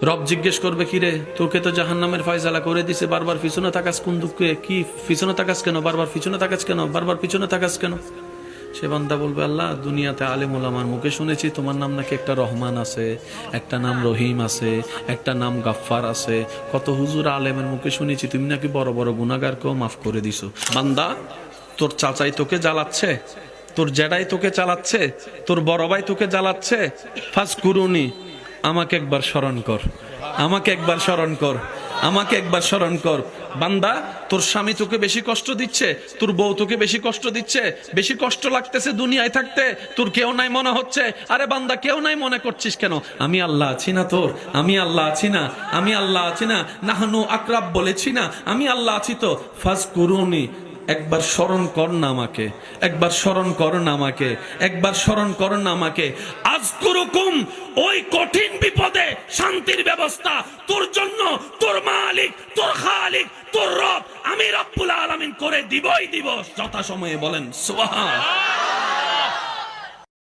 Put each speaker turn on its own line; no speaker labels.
রব জিজ্ঞেস করবে, কি রে, তোকে তো জাহান্নামের ফয়সালা করে দিছে, বারবার পিছনে তাকাস কোন দুঃখে? কি পিছনে তাকাস কেন? বারবার পিছনে তাকাস কেন? বারবার পিছনে তাকাস কেন? সে বান্দা বলবে, আল্লাহ, দুনিয়াতে আলেম ওলামার মুখে শুনেছি তোমার নাম নাকি একটা রহমান আছে, একটা নাম রহিম আছে, একটা নাম গাফফার আছে, কত হুজুর আলেমের মুখে শুনেছি তুমি নাকি বড় বড় গুনাহগারকেও মাফ করে দিছো। বান্দা, তোর চাচাই তোকে জ্বালাচ্ছে, তোর জেডাই তোকে চালাচ্ছে, তোর বড় ভাই তোকে জ্বালাচ্ছে, ফাজকুরুনি, আমাকে একবার স্মরণ কর, আমাকে একবার স্মরণ কর, আমাকে একবার স্মরণ কর। বান্দা, তোর স্বামী তোকে বেশি কষ্ট দিচ্ছে, তোর বউ তোকে বেশি কষ্ট দিচ্ছে, বেশি কষ্ট লাগতেছে দুনিয়ায় থাকতে, তোর কেউ নাই মনে হচ্ছে। আরে বান্দা, কেউ নাই মনে করছিস কেন? আমি আল্লাহ আছি না তোর? আমি আল্লাহ আছি না? আমি আল্লাহ আছি না? নাহানু আকরাব বলেছি না? আমি আল্লাহ আছি তো। ফাজকুরুনি, একবার স্মরণ কর না আমাকে, একবার স্মরণ কর না আমাকে, একবার স্মরণ কর না আমাকে। আযকুরুকুম, ওই কঠিন বিপদে শান্তির ব্যবস্থা তোর জন্য তোর মালিক, তোর খালিক, তোর রব আমি রব্বুল আলামিন করে দিবই দিব। যথাসময়ে বলেন সুবহান।